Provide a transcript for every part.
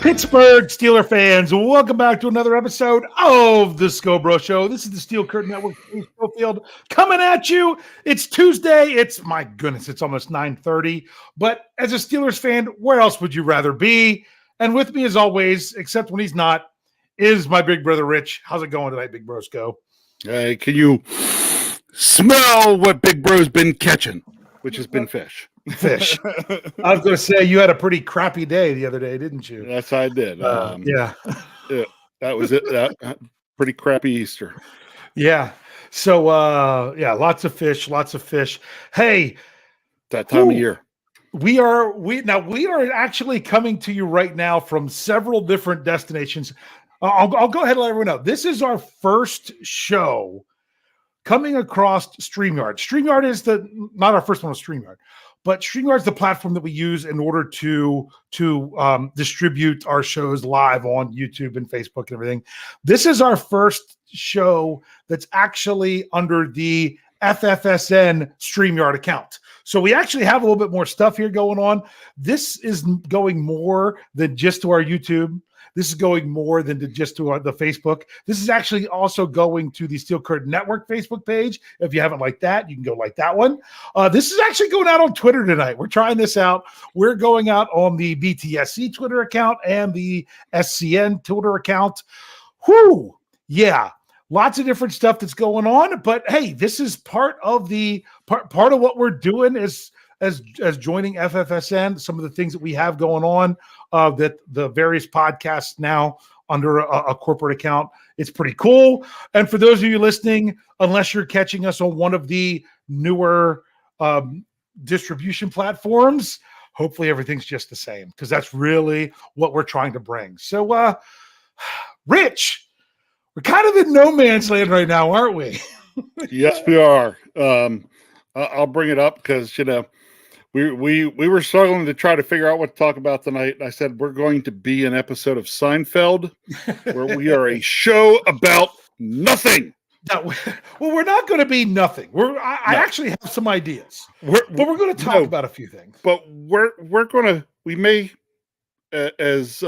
Pittsburgh Steeler fans, welcome back to another episode of the Scho Bro Show. This is the Steel Curtain Network, Schofield, coming at you. It's Tuesday. It's, my goodness, it's almost 9:30. But as a Steelers fan, where else would you rather be? And with me, as always, except when he's not, is my big brother, Rich. How's it going tonight, Big Bro Scho? Hey, can you smell what Big Bro's been catching, which has been fish? Fish. I was going to say, you had a pretty crappy day the other day, didn't you? Yes, I did. Yeah, that was it. Pretty crappy Easter. Yeah. So, lots of fish. Hey, That time of year. We are actually coming to you right now from several different destinations. I'll go ahead and let everyone know. This is our first show coming across StreamYard. StreamYard is not our first one on StreamYard, but StreamYard is the platform that we use in order to distribute our shows live on YouTube and Facebook and everything. This is our first show that's actually under the FFSN StreamYard account. So we actually have a little bit more stuff here going on. This is going more than just to our YouTube. This is going more than just to the Facebook. This is actually also going to the Steel Curtain Network Facebook page. If you haven't liked that, you can go like that one. This is actually going out on Twitter tonight. We're trying this out. We're going out on the BTSC Twitter account and the SCN Twitter account. Whew. Yeah. Lots of different stuff that's going on. But hey, this is part of what we're doing as joining FFSN, some of the things that we have going on, that the various podcasts now under a corporate account. It's pretty cool. And for those of you listening, unless you're catching us on one of the newer distribution platforms, hopefully everything's just the same, because that's really what we're trying to bring. So, Rich, we're kind of in no man's land right now, aren't we? Yes, we are. I'll bring it up because, we were struggling to try to figure out what to talk about tonight. And I said, we're going to be an episode of Seinfeld where we are a show about nothing. No, well, we're not going to be nothing. I actually have some ideas, but we're going to talk about a few things. But we may, as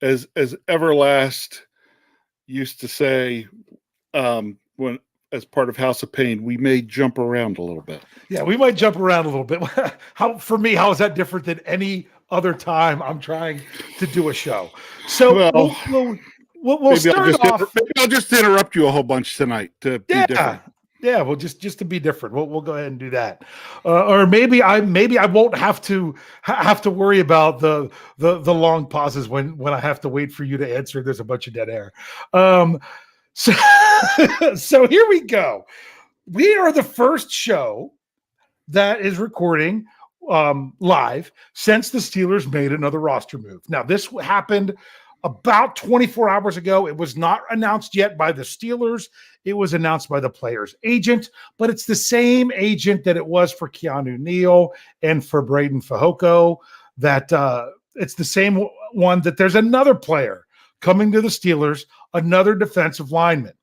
Everlast used to say, when as part of House of Pain, we may jump around a little bit. Yeah, we might jump around a little bit. How is that different than any other time I'm trying to do a show? So we'll start off. Maybe I'll just interrupt you a whole bunch tonight to be different. Yeah, well, just to be different, we'll go ahead and do that. Or maybe I won't have to worry about the long pauses when I have to wait for you to answer. There's a bunch of dead air. So here we go. We are the first show that is recording live since the Steelers made another roster move. Now, this happened about 24 hours ago. It was not announced yet by the Steelers. It was announced by the player's agent, but it's the same agent that it was for Keanu Neal and for Braden Fajoko. That it's the same one that there's another player coming to the Steelers, another defensive lineman.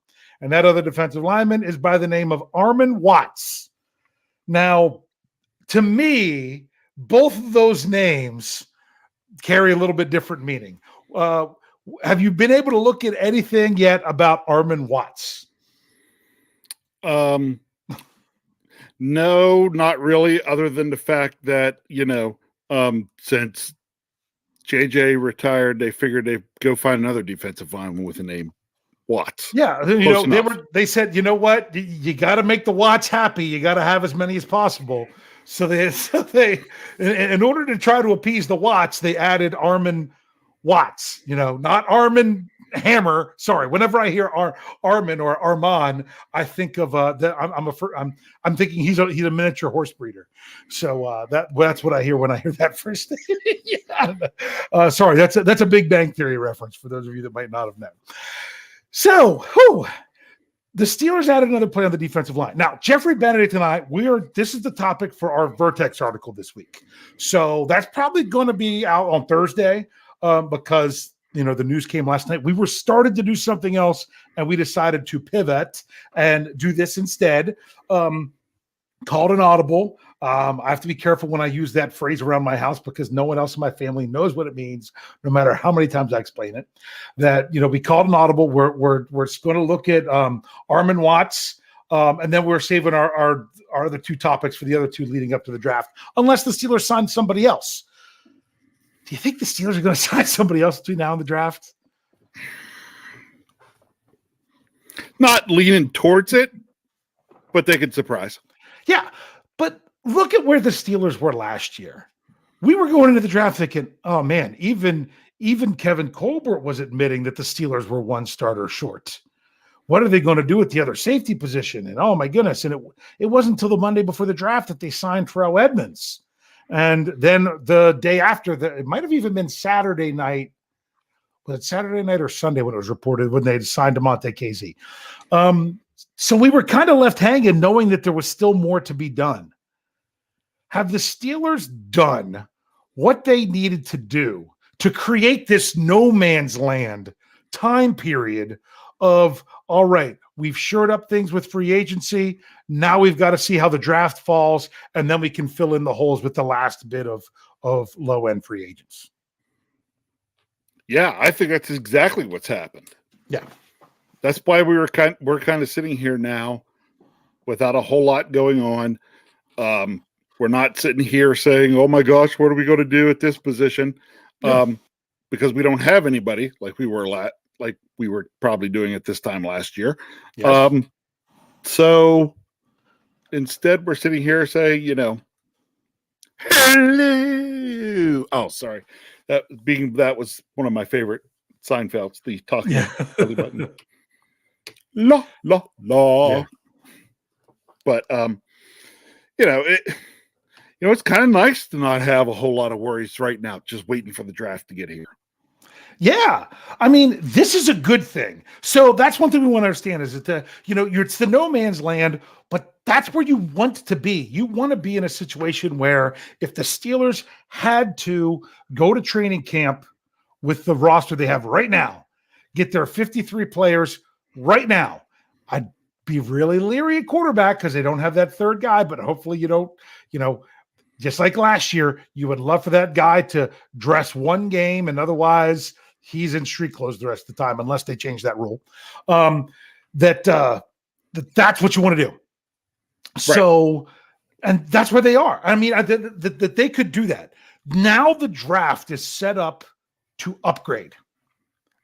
And that other defensive lineman is by the name of Armon Watts. Now, to me, both of those names carry a little bit different meaning. Have you been able to look at anything yet about Armon Watts? No, not really, other than the fact that, since JJ retired, they figured they'd go find another defensive lineman with a name Watts. Yeah, they said, you know what, you got to make the Watts happy. You got to have as many as possible. So they, in order to try to appease the Watts, they added Armon Watts. Not Armon Hammer. Sorry, whenever I hear Armon or Armon, I think of I'm thinking he's a miniature horse breeder. So that's what I hear when I hear that first thing. Yeah. Sorry, that's a Big Bang Theory reference for those of you that might not have known. So, the Steelers added another player on the defensive line. Now, Jeffrey Benedict and I, this is the topic for our Vertex article this week. So that's probably going to be out on Thursday because, the news came last night. We were started to do something else, and we decided to pivot and do this instead. called an audible. I have to be careful when I use that phrase around my house because no one else in my family knows what it means, no matter how many times I explain it. That, we called an audible. We're going to look at Armon Watts, and then we're saving our other two topics for the other two leading up to the draft, unless the Steelers sign somebody else. Do you think the Steelers are going to sign somebody else between now and the draft? Not leaning towards it, but they could surprise. Yeah, but look at where the Steelers were last year. We were going into the draft thinking, oh man, even Kevin Colbert was admitting that the Steelers were one starter short. What are they going to do with the other safety position? And oh my goodness, and it wasn't until the Monday before the draft that they signed Terrell Edmunds. And then the day after, it might have even been Saturday night. Was it Saturday night or Sunday when it was reported when they signed DeMonte Casey? So we were kind of left hanging knowing that there was still more to be done. Have the Steelers done what they needed to do to create this no man's land time period of, all right, we've shored up things with free agency. Now we've got to see how the draft falls, and then we can fill in the holes with the last bit of low-end free agents. Yeah, I think that's exactly what's happened. Yeah. That's why we're kind of sitting here now without a whole lot going on. We're not sitting here saying, oh my gosh, what are we going to do at this position? Because we don't have anybody like we were probably doing at this time last year. Yes. So instead we're sitting here saying, hello. Oh, sorry. That was one of my favorite Seinfelds, the talking button. La la la. Yeah. But it's kind of nice to not have a whole lot of worries right now, just waiting for the draft to get here. Yeah. I mean, this is a good thing. So that's one thing we want to understand is that it's the no man's land, but that's where you want to be. You want to be in a situation where if the Steelers had to go to training camp with the roster they have right now, get their 53 players right now, I'd be really leery at quarterback because they don't have that third guy, but hopefully you don't, just like last year, you would love for that guy to dress one game and otherwise he's in street clothes the rest of the time, unless they change that rule. That's what you want to do. Right. So, and that's where they are. I mean, that they could do that. Now the draft is set up to upgrade.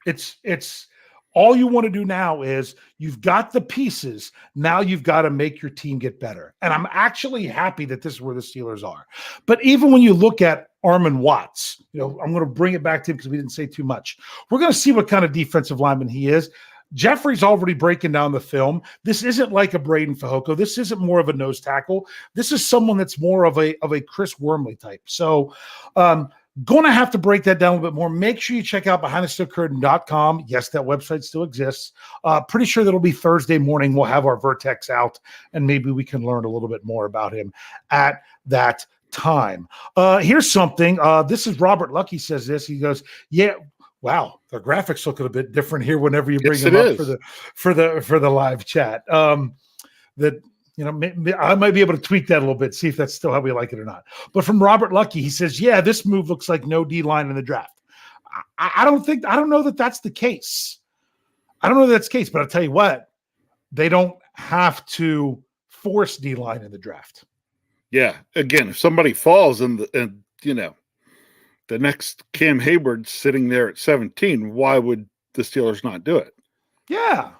It's all you want to do now is you've got the pieces. Now you've got to make your team get better. And I'm actually happy that this is where the Steelers are. But even when you look at Armon Watts, I'm going to bring it back to him because we didn't say too much. We're going to see what kind of defensive lineman he is. Jeffrey's already breaking down the film. This isn't like a Braden Fajoko. This isn't more of a nose tackle. This is someone that's more of a Chris Wormley type. So, going to have to break that down a bit more. Make sure you check out BehindTheSteelCurtain.com. Yes, that website still exists. Pretty sure that'll be Thursday morning. We'll have our Vertex out, and maybe we can learn a little bit more about him at that time. Here's something. This is Robert Lucky says this. He goes, yeah, wow, the graphics look a bit different here whenever you bring them up for the live chat. I might be able to tweak that a little bit, see if that's still how we like it or not. But from Robert Lucky, he says, yeah, this move looks like no D-line in the draft. I don't know that that's the case. I don't know that that's the case, but I'll tell you what, they don't have to force D-line in the draft. Yeah. Again, if somebody falls and the next Cam Hayward's sitting there at 17, why would the Steelers not do it? Yeah.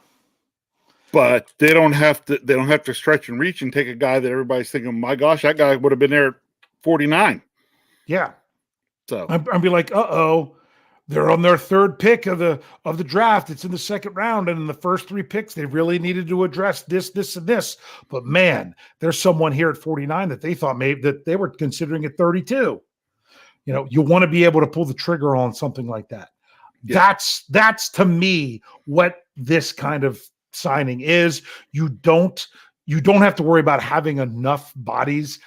But they don't have to stretch and reach and take a guy that everybody's thinking, my gosh, that guy would have been there at 49. Yeah. So I'd be like, they're on their third pick of the draft. It's in the second round. And in the first three picks, they really needed to address this, and this. But man, there's someone here at 49 that they thought maybe that they were considering at 32. You want to be able to pull the trigger on something like that. Yeah. That's to me what this kind of signing is. You don't have to worry about having enough bodies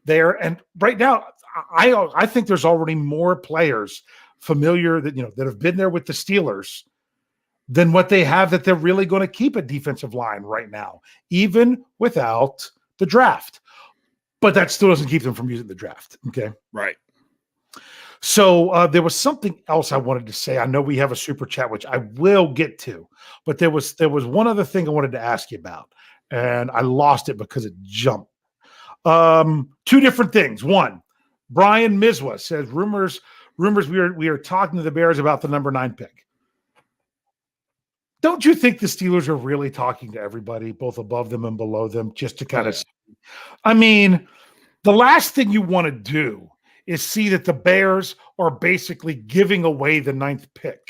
there. And right now, I think there's already more players familiar that have been there with the Steelers than what they have that they're really going to keep a defensive line right now, even without the draft. but that still doesn't keep them from using the draft. Okay. Right. So there was something else I wanted to say. I know we have a super chat, which I will get to, but there was one other thing I wanted to ask you about, and I lost it because it jumped. Two different things. One, Brian Mizwa says rumors we are talking to the Bears about the number 9 pick. Don't you think the Steelers are really talking to everybody, both above them and below them, just to kind of? I mean, the last thing you want to do is see that the Bears are basically giving away the 9th pick.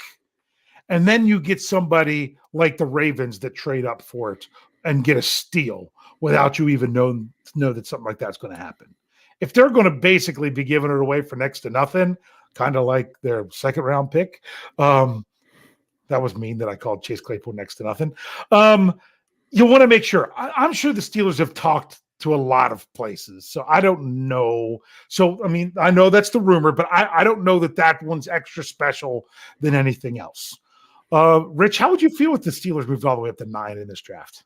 And then you get somebody like the Ravens that trade up for it and get a steal without you even know that something like that's going to happen. If they're going to basically be giving it away for next to nothing, kind of like their 2nd round pick, that was mean that I called Chase Claypool next to nothing. You want to make sure. I'm sure the Steelers have talked to a lot of places. So I don't know. So, I mean, I know that's the rumor, but I don't know that one's extra special than anything else. Rich, how would you feel if the Steelers moved all the way up to 9 in this draft?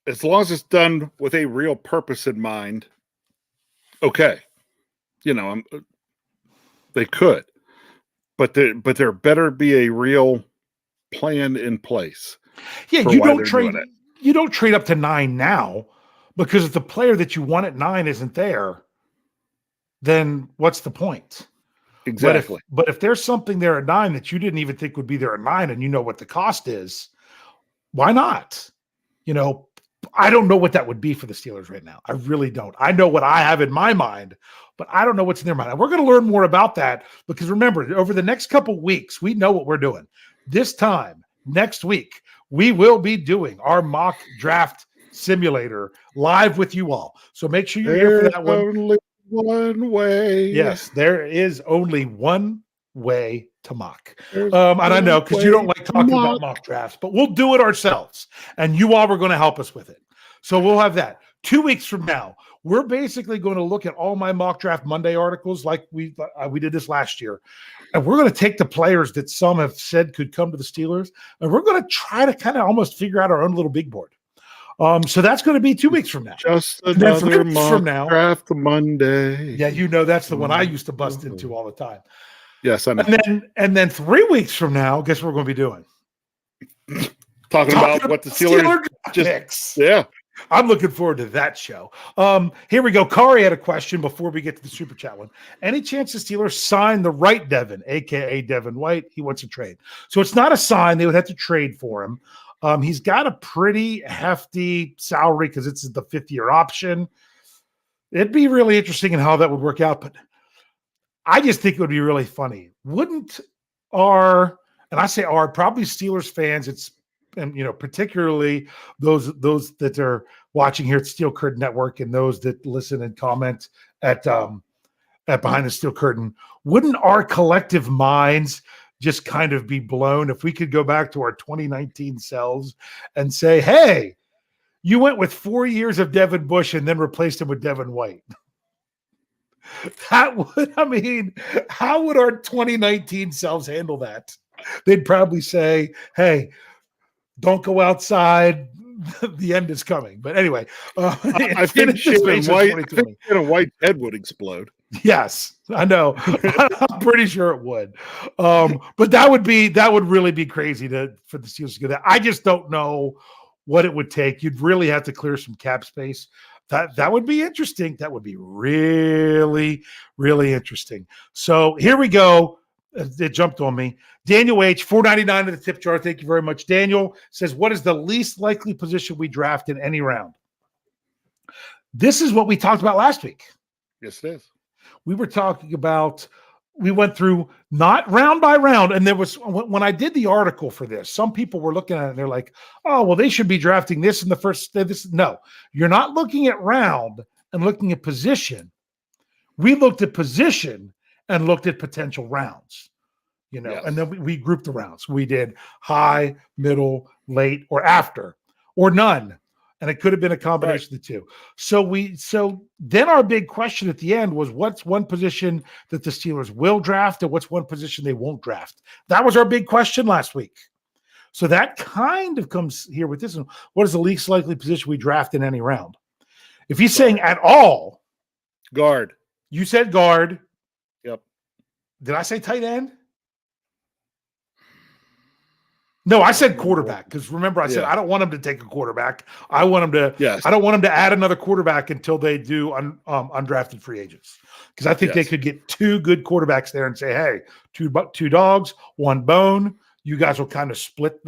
As long as it's done with a real purpose in mind, okay. They could, but there better be a real plan in place. Yeah, you don't trade up to 9 now, because if the player that you want at 9 isn't there, then what's the point? Exactly. But if there's something there at 9 that you didn't even think would be there at 9, and you know what the cost is, why not? I don't know what that would be for the Steelers right now. I really don't. I know what I have in my mind, but I don't know what's in their mind. And we're going to learn more about that, because remember, over the next couple weeks, we know what we're doing. This time next week, we will be doing our mock draft simulator live with you all. So make sure you're here for that one. Only one way. Yes, there is only one way to mock. And I know, because you don't like talking about mock drafts, but we'll do it ourselves. And you all are going to help us with it. So we'll have that. 2 weeks from now, we're basically going to look at all my mock draft Monday articles like we did this last year. And we're going to take the players that some have said could come to the Steelers, and we're going to try to kind of almost figure out our own little big board. So that's going to be 2 weeks from now. Just another mock draft Monday. Yeah, that's the one I used to bust into all the time. Yes, I know. And then 3 weeks from now, guess what we're going to be doing? Talking about what the Steelers picks. Yeah. I'm looking forward to that show. Here we go. Kari had a question before we get to the super chat one. Any chance the Steelers sign the right Devin, a.k.a. Devin White? He wants a trade. So it's not a sign. They would have to trade for him. He's got a pretty hefty salary because it's the 5th-year option. It'd be really interesting in how that would work out. But I just think it would be really funny. Wouldn't probably Steelers fans, particularly those that are watching here at Steel Curtain Network and those that listen and comment at Behind the Steel Curtain, wouldn't our collective minds just kind of be blown if we could go back to our 2019 selves and say, hey, you went with 4 years of Devin Bush and then replaced him with Devin White? How would our 2019 selves handle that? They'd probably say, hey, don't go outside. The end is coming. But anyway, I think Shannon White's head would explode. Yes, I know. I'm pretty sure it would. But that would really be crazy for the Steelers to get that. I just don't know what it would take. You'd really have to clear some cap space. That would be interesting. That would be really, really interesting. So here we go. It jumped on me. Daniel H, $4.99 to the tip jar. Thank you very much. Daniel says, what is the least likely position we draft in any round? This is what we talked about last week. Yes, it is. We were talking about, we went through not round by round. And there was, when I did the article for this, some people were looking at it and they're like, oh, well, they should be drafting this in the first. No, you're not looking at round and looking at position. We looked at position and looked at potential rounds, yes. And then we grouped the rounds. We did high, middle, late, or after, or none. And it could have been a combination of the two. So then our big question at the end was, what's one position that the Steelers will draft and what's one position they won't draft? That was our big question last week. So that kind of comes here with this one. What is the least likely position we draft in any round? If he's saying at all, guard. you said guard. Yep. Did I say tight end? No, I said quarterback because remember I said I don't want him to take a quarterback. I want him to. Yes. I don't want him to add another quarterback until they do undrafted free agents because I think they could get 2 good quarterbacks there and say, hey, two dogs, 1 bone. You guys will kind of split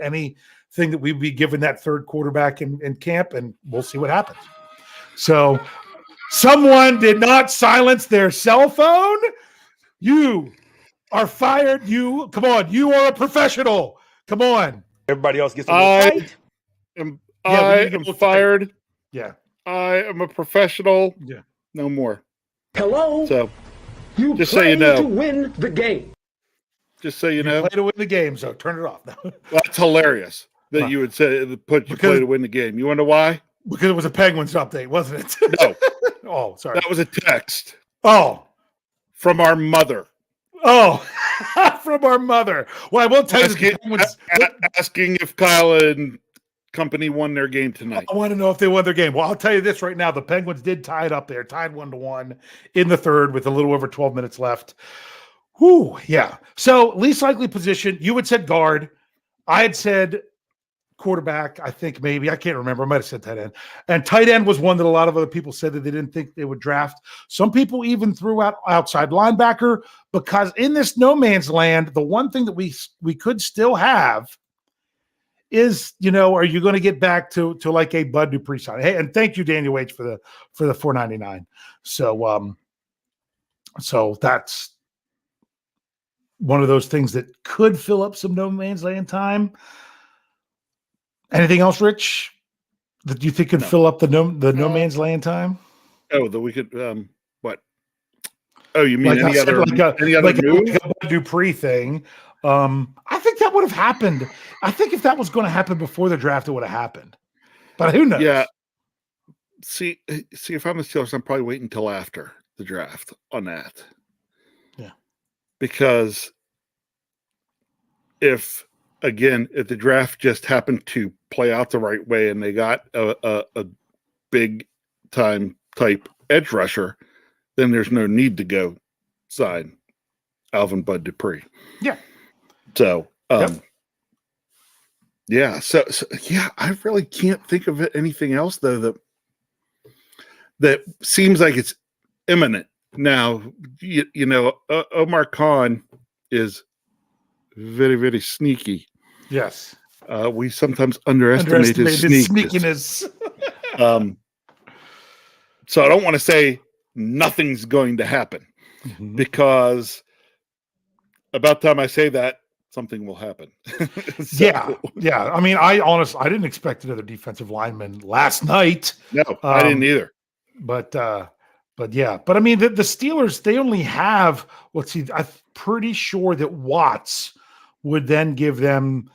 anything that we'd be giving that third quarterback in camp, and we'll see what happens. So, someone did not silence their cell phone. You are fired. Come on. You are a professional. Come on. Everybody else gets a little fight. I am fired. Yeah. I am a professional. Yeah. No more. Hello. So, you just play so you know, to win the game. Just so you know, play to win the game. So turn it off. That's hilarious that you would say play to win the game. You wonder why? Because it was a Penguins update, wasn't it? No. Oh, sorry. That was a text. Oh, from our mother. Oh, from our mother. Well, I will tell you, asking if Kyle and company won their game tonight. I want to know if they won their game. Well, I'll tell you this right now: the Penguins did tie it up there, tied 1-1 in the third with a little over 12 minutes left. Whew, yeah. So least likely position, you had said guard. I had said quarterback. I think maybe I can't remember. I might have said tight end. And tight end was one that a lot of other people said that they didn't think they would draft. Some people even threw out outside linebacker because in this no man's land, the one thing that we could still have is, are you going to get back to like a Bud Dupree sign? Hey, and thank you, Daniel H, for the $4.99. So that's one of those things that could fill up some no man's land time. Anything else, Rich, that you think could fill up the no man's land time? Oh, that we could what? Oh, you mean like any other move? Like a Dupree thing? I think that would have happened. I think if that was going to happen before the draft, it would have happened. But who knows? Yeah. See, if I'm the Steelers, I'm probably waiting until after the draft on that. Yeah. Because if the draft just happened to play out the right way and they got a big time type edge rusher, then there's no need to go sign Alvin Bud Dupree. Yeah. So, yeah. So yeah, I really can't think of anything else though that seems like it's imminent. Now, Omar Khan is very, very sneaky. Yes. We sometimes underestimate his sneakiness. So I don't want to say nothing's going to happen because about the time I say that, something will happen. Yeah. I mean, I didn't expect another defensive lineman last night. No, I didn't either. But yeah. But I mean, the Steelers, they only have, I'm pretty sure that Watts would then give them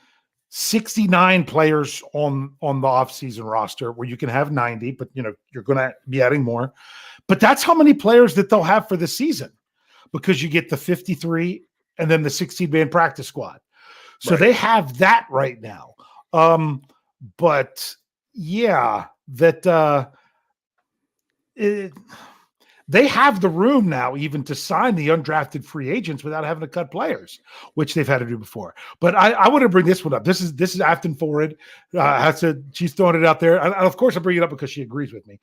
69 players on the offseason roster where you can have 90, but you're going to be adding more. But that's how many players that they'll have for the season because you get the 53 and then the 16-man practice squad. So they have that right now. But yeah, they have the room now even to sign the undrafted free agents without having to cut players, which they've had to do before. But I want to bring this one up. This is Afton Forward. She's throwing it out there. And of course, I bring it up because she agrees with me.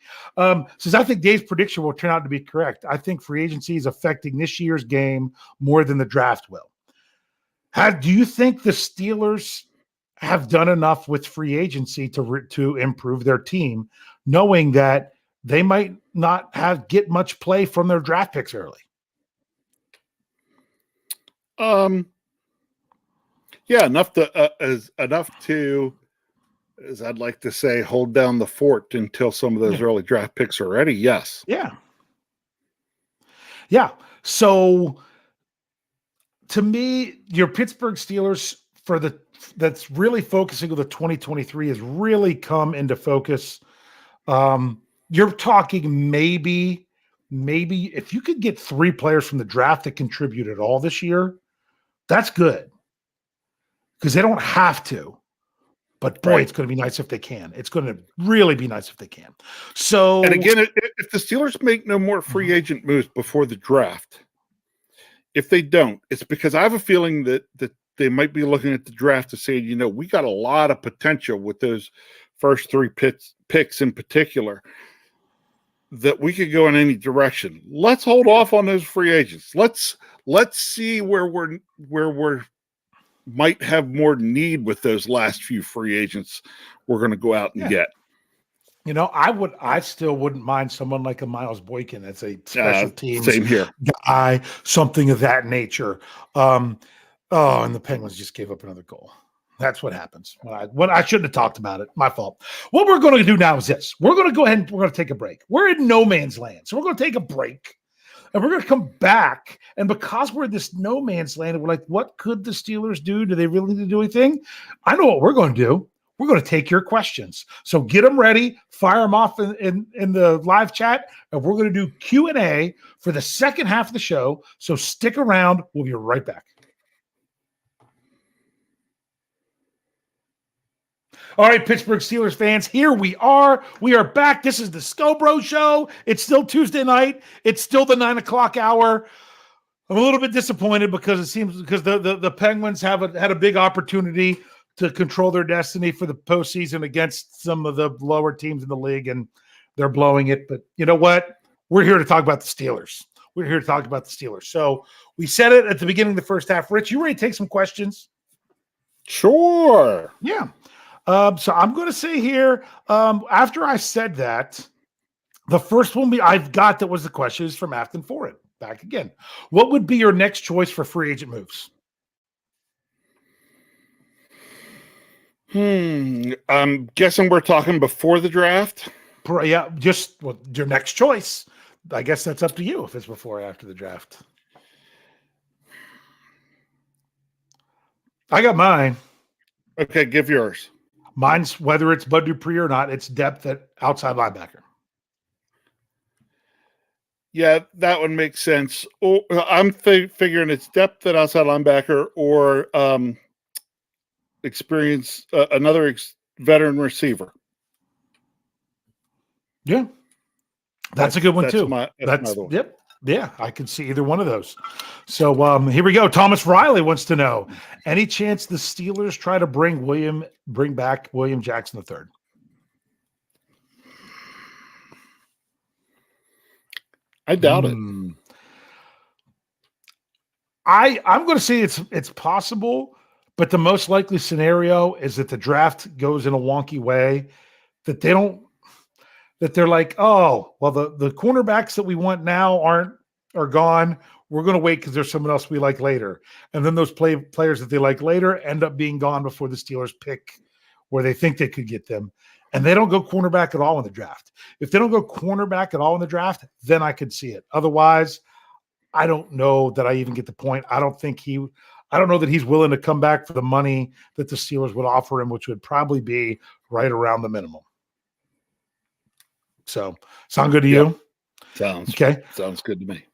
Says, I think Dave's prediction will turn out to be correct. I think free agency is affecting this year's game more than the draft will. Do you think the Steelers have done enough with free agency to improve their team, knowing that they might not get much play from their draft picks early? Yeah, enough to as I'd like to say, hold down the fort until some of those early draft picks are ready. Yes. Yeah. So to me, your Pittsburgh Steelers that's really focusing on the 2023 has really come into focus. You're talking maybe if you could get 3 players from the draft that contribute at all this year, that's good because they don't have to. But boy, it's going to be nice if they can. It's going to really be nice if they can. So, and again, if the Steelers make no more free agent moves before the draft, if they don't, it's because I have a feeling that they might be looking at the draft to say, we got a lot of potential with those first 3 picks in particular, that we could go in any direction. Let's hold off on those free agents. Let's see where we're might have more need with those last few free agents we're going to go out and get. I still wouldn't mind someone like a Miles Boykin as a special teams same here. guy, something of that nature. And the Penguins just gave up another goal. That's what happens. When I shouldn't have talked about it. My fault. What we're going to do now is this. We're going to go ahead and we're going to take a break. We're in no man's land. So we're going to take a break. And we're going to come back. And because we're in this no man's land, we're like, what could the Steelers do? Do they really need to do anything? I know what we're going to do. We're going to take your questions. So get them ready, fire them off in the live chat, and we're going to do Q&A for the second half of the show. So stick around. We'll be right back. All right, Pittsburgh Steelers fans, here we are. We are back. This is the Scho Bro Show. It's still Tuesday night. It's still the 9 o'clock hour. I'm a little bit disappointed because it seems the Penguins had a big opportunity to control their destiny for the postseason against some of the lower teams in the league, and they're blowing it. But you know what? We're here to talk about the Steelers. We're here to talk about the Steelers. So we said it at the beginning of the first half. Rich, you ready to take some questions? Sure. Yeah. So I'm going to say here, after I said that, the first one I've got that was the question is from Afton Forward. Back again. What would be your next choice for free agent moves? I'm guessing we're talking before the draft. Yeah, just your next choice. I guess that's up to you if it's before or after the draft. I got mine. Okay, give yours. Mine's whether it's Bud Dupree or not, it's depth at outside linebacker. Yeah, that would make sense. I'm figuring it's depth at outside linebacker or experience, another veteran receiver. Yeah, that's a good one too. That's my yep. Yeah, I can see either one of those. So here we go. Thomas Riley wants to know: any chance the Steelers try to bring back William Jackson III? I doubt it. I'm going to say it's possible, but the most likely scenario is that the draft goes in a wonky way that they're like, oh, well, the cornerbacks that we want now are gone. We're going to wait because there's someone else we like later. And then those players that they like later end up being gone before the Steelers pick where they think they could get them. And they don't go cornerback at all in the draft. If they don't go cornerback at all in the draft, then I could see it. Otherwise, I don't know that I even get the point. I don't know that he's willing to come back for the money that the Steelers would offer him, which would probably be right around the minimum. So, sound good to you? Sounds good to me.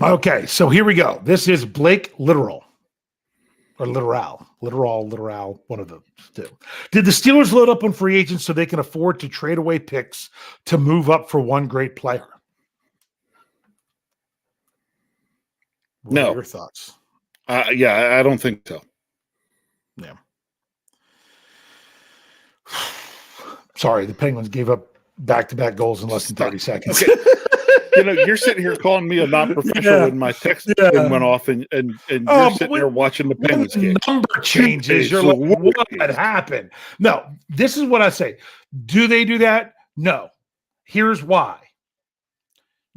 Okay, so here we go. This is Blake Literal. Or Literal, one of the two. Did the Steelers load up on free agents so they can afford to trade away picks to move up for one great player? What are your thoughts? Yeah, I don't think so. Yeah. Sorry, the Penguins gave up back-to-back goals in less than 30 seconds. Okay. You're sitting here calling me a non-professional when my text went off, and you're sitting there watching the Penguins game. Number changes. You're like, what happened? No, this is what I say. Do they do that? No. Here's why.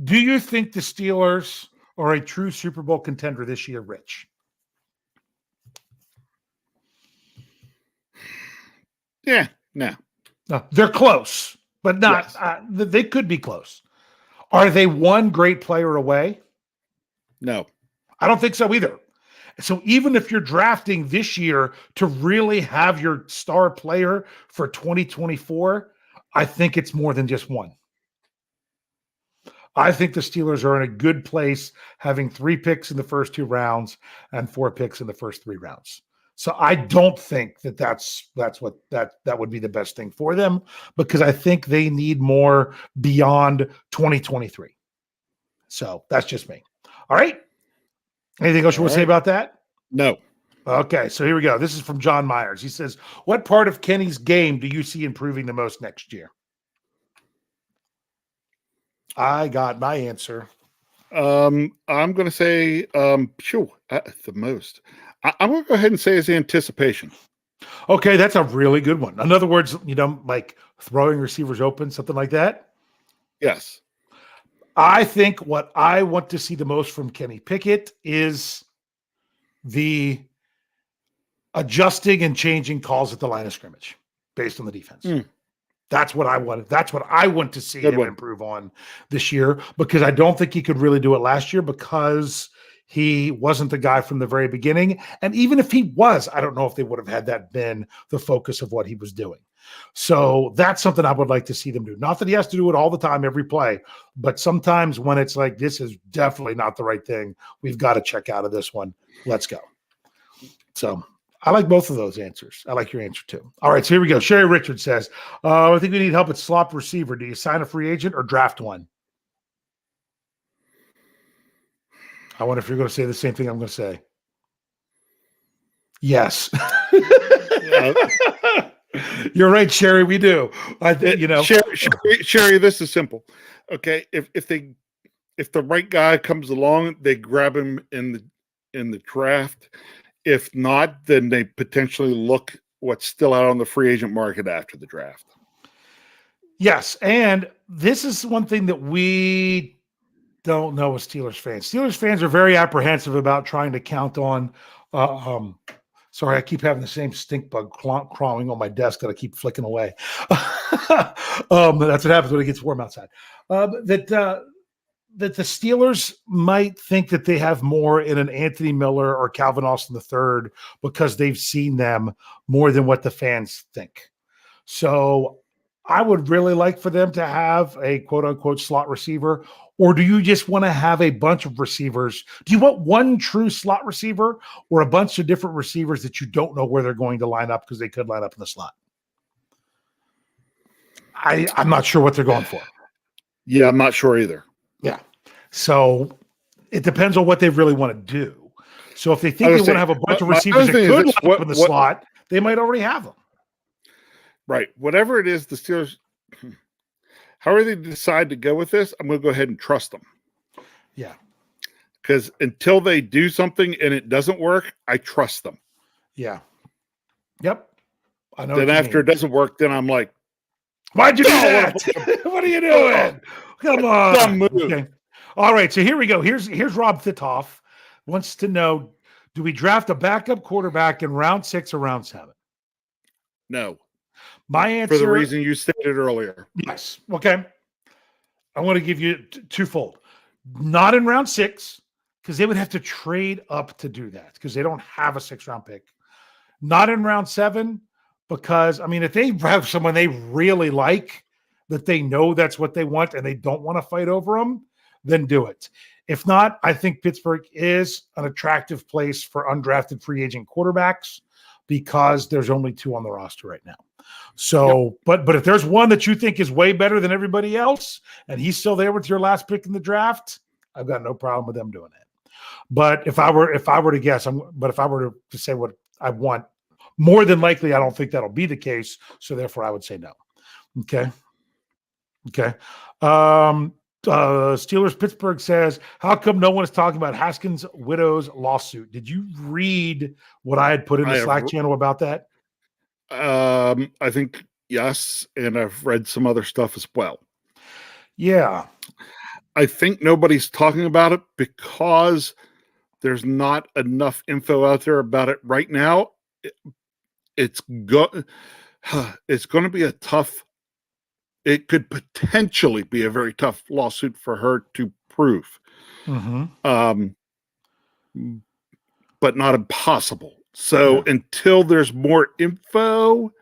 Do you think the Steelers are a true Super Bowl contender this year, Rich? Yeah, no. They're close, but not. Yes. They could be close. Are they one great player away? No. I don't think so either. So even if you're drafting this year to really have your star player for 2024, I think it's more than just one. I think the Steelers are in a good place having 3 picks in the first 2 rounds and 4 picks in the first 3 rounds. So I don't think that's what that would be the best thing for them, because I think they need more beyond 2023. So that's just me. All right. Anything else you want to say about that? No. Okay, so here we go. This is from John Myers. He says, "What part of Kenny's game do you see improving the most next year?" I got my answer. I'm going to say, the most. I'm going to go ahead and say his anticipation. Okay, that's a really good one. In other words, like throwing receivers open, something like that. Yes. I think what I want to see the most from Kenny Pickett is the adjusting and changing calls at the line of scrimmage based on the defense. That's what I wanted. That's what I want to see him improve on this year, because I don't think he could really do it last year because he wasn't the guy from the very beginning. And even if he was, I don't know if they would have had that been the focus of what he was doing. So that's something I would like to see them do. Not that he has to do it all the time, every play, but sometimes when it's like, this is definitely not the right thing, we've got to check out of this one. Let's go. So I like both of those answers. I like your answer too. All right, so here we go. Sherry Richards says, I think we need help at slot receiver. Do you sign a free agent or draft one? I wonder if you're going to say the same thing I'm going to say. Yes. You're right, Sherry. We do. Sherry, this is simple. Okay, if the right guy comes along, they grab him in the draft. If not, then they potentially look what's still out on the free agent market after the draft. Yes, and this is one thing that we don't know as Steelers fans. Steelers fans are very apprehensive about trying to count on. Sorry, I keep having the same stink bug crawling on my desk that I keep flicking away. That's what happens when it gets warm outside. That the Steelers might think that they have more in an Anthony Miller or Calvin Austin III because they've seen them more than what the fans think. So I would really like for them to have a quote-unquote slot receiver, or do you just want to have a bunch of receivers? Do you want one true slot receiver or a bunch of different receivers that you don't know where they're going to line up because they could line up in the slot? I'm not sure what they're going for. Yeah, I'm not sure either. Yeah. So it depends on what they really want to do. So if they think they want to have a bunch of receivers that could line up in the slot, they might already have them. Right. Whatever it is, the Steelers, however they decide to go with this, I'm going to go ahead and trust them. Yeah. Because until they do something and it doesn't work, I trust them. Yeah. Yep. I know. Then after it doesn't work, then I'm like, why'd you do that? What are you doing? Come on. Okay. All right. So here we go. Here's Rob Thitoff wants to know, do we draft a backup quarterback in round 6 or round 7? No. My answer, for the reason you stated earlier. Yes. Okay. I want to give you twofold. Not in round 6, because they would have to trade up to do that because they don't have a 6th-round pick. Not in round 7, because, I mean, if they have someone they really like, that they know that's what they want and they don't want to fight over them, then do it. If not, I think Pittsburgh is an attractive place for undrafted free agent quarterbacks because there's only 2 on the roster right now. So, but if there's one that you think is way better than everybody else, and he's still there with your last pick in the draft, I've got no problem with them doing it. But if I were to guess, if I were to say what I want, more than likely, I don't think that'll be the case. So therefore, I would say no. Okay. Steelers Pittsburgh says, how come no one is talking about Haskins' widow's lawsuit? Did you read what I had put in the Slack channel about that? I think yes, and I've read some other stuff as well. Yeah. I think nobody's talking about it because there's not enough info out there about it right now. It's going to be a tough, it could potentially be a very tough lawsuit for her to prove. Mm-hmm. But not impossible. So until there's more info,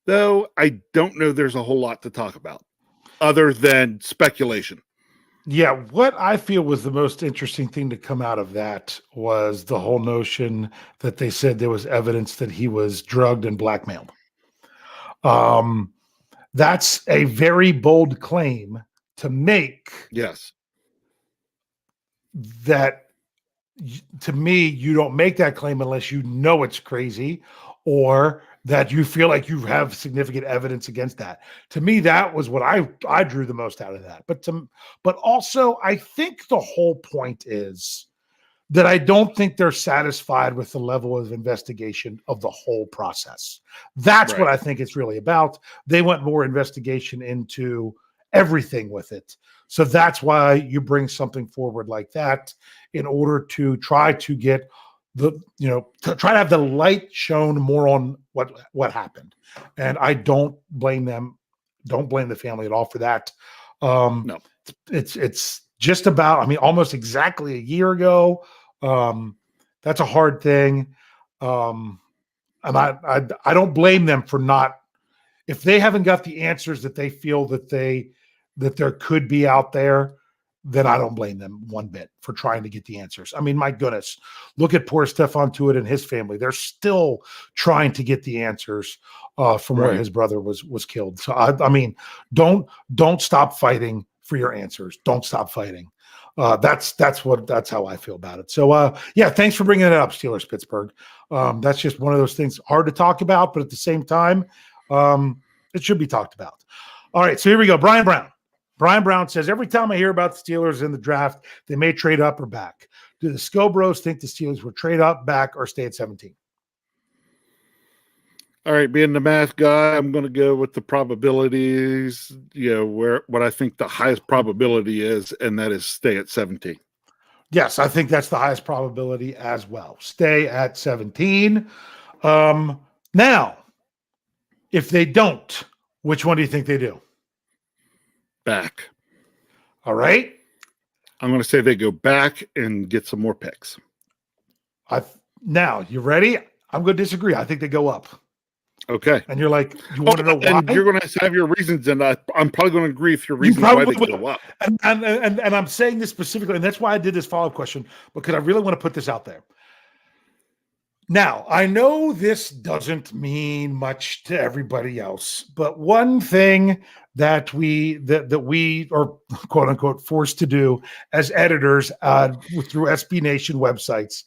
though, I don't know there's a whole lot to talk about other than speculation. Yeah, what I feel was the most interesting thing to come out of that was the whole notion that they said there was evidence that he was drugged and blackmailed. Um, that's a very bold claim to make Yes. that to me, you don't make that claim unless you know it's crazy or that you feel like you have significant evidence against that. To me, that was what I drew the most out of that. But also I think the whole point is that I don't think they're satisfied with the level of investigation of the whole process. That's what Right. I think it's really about. They want more investigation into everything with it. So that's why you bring something forward like that in order to try to get to try to have the light shown more on what happened. And I don't blame them. Don't blame the family at all for that. No. It's just about, I mean, almost exactly a year ago. That's a hard thing. And I don't blame them for not, if they haven't got the answers that they feel that there could be out there, then I don't blame them one bit for trying to get the answers. I mean, my goodness, look at poor Stefan Tuitt and his family. They're still trying to get the answers from where Right. his brother was killed. So I mean, don't stop fighting for your answers. Don't stop fighting. That's how I feel about it. So yeah, thanks for bringing it up, Steelers Pittsburgh. That's just one of those things hard to talk about, but at the same time, it should be talked about. All right, so here we go. Brian Brown. Brian Brown says, every time I hear about the Steelers in the draft, they may trade up or back. Do the Scho Bros think the Steelers will trade up, back, or stay at 17? All right, being the math guy, I'm going to go with the probabilities, what I think the highest probability is, and that is stay at 17. Yes, I think that's the highest probability as well. Stay at 17. Now, if they don't, which one do you think they do? Back. All right. I'm going to say they go back and get some more picks. Now, you ready? I'm going to disagree. I think they go up. Okay. And you're like, you want to know why? And you're going to have your reasons, and I'm probably going to agree with your reasons why they go up. And I'm saying this specifically, and that's why I did this follow-up question, because I really want to put this out there. Now, I know this doesn't mean much to everybody else, but one thing that we are quote unquote forced to do as editors through SB Nation websites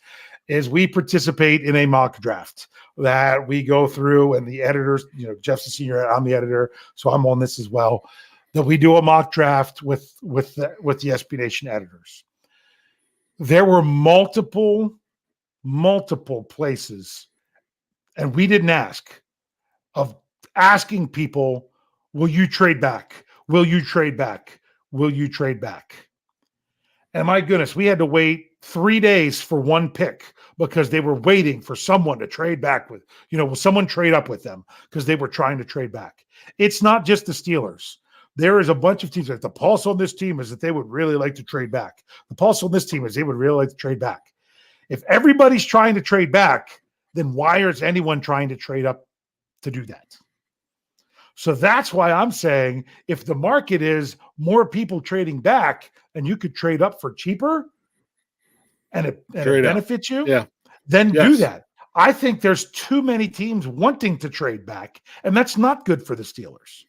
is we participate in a mock draft that we go through, and the editors, Jeff's the senior, I'm the editor, so I'm on this as well, that we do a mock draft with the SB Nation editors. There were multiple places, and we didn't ask, of asking people, will you trade back? Will you trade back? Will you trade back? And my goodness, we had to wait 3 days for one pick because they were waiting for someone to trade back with, will someone trade up with them because they were trying to trade back. It's not just the Steelers. There is a bunch of teams. Like the pulse on this team is that they would really like to trade back. The pulse on this team is they would really like to trade back. If everybody's trying to trade back, then why is anyone trying to trade up to do that? So that's why I'm saying if the market is more people trading back and you could trade up for cheaper and it benefits you, then do that. I think there's too many teams wanting to trade back, and that's not good for the Steelers.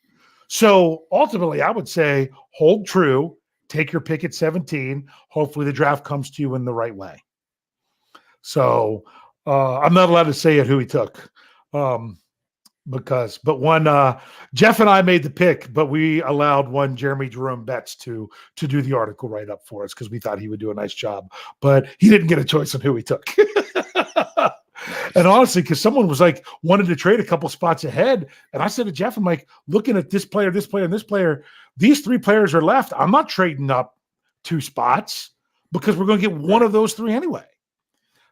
So ultimately, I would say hold true, take your pick at 17. Hopefully the draft comes to you in the right way. So I'm not allowed to say who he took but Jeff and I made the pick, but we allowed one Jeremy Jerome Betts to do the article write up for us because we thought he would do a nice job, but he didn't get a choice on who he took. And honestly, because someone was like, wanted to trade a couple spots ahead. And I said to Jeff, I'm like, looking at this player, this player, and this player, these three players are left. I'm not trading up 2 spots because we're going to get one of those 3 anyway.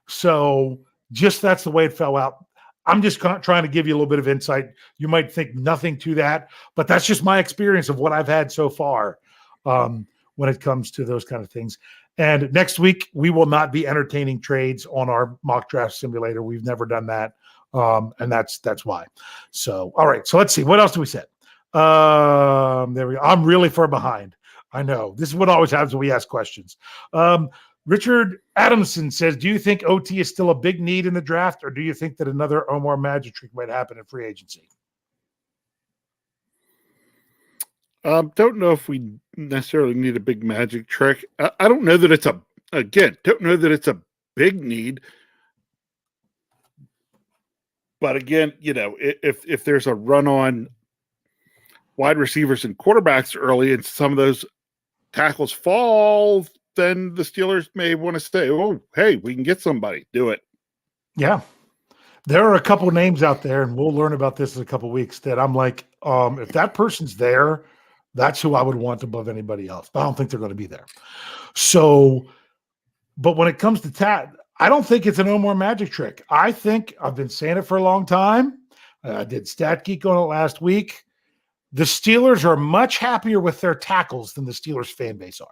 So just that's the way it fell out. I'm just trying to give you a little bit of insight. You might think nothing to that, but that's just my experience of what I've had so far when it comes to those kind of things. And next week, we will not be entertaining trades on our mock draft simulator. We've never done that. And that's why. So, all right. So let's see. What else do we say? There we go. I'm really far behind. I know. This is what always happens when we ask questions. Richard Adamson says, do you think OT is still a big need in the draft, or do you think that another Omar magic trick might happen in free agency? Don't know if we necessarily need a big magic trick. I don't know that it's don't know that it's a big need. But again, if there's a run on wide receivers and quarterbacks early and some of those tackles fall, then the Steelers may want to say, oh, hey, we can get somebody. Do it. Yeah. There are a couple of names out there, and we'll learn about this in a couple of weeks, that I'm like, if that person's there, that's who I would want above anybody else. But I don't think they're going to be there. So, but when it comes to I don't think it's an Omar magic trick. I think I've been saying it for a long time. I did Stat Geek on it last week. The Steelers are much happier with their tackles than the Steelers fan base are.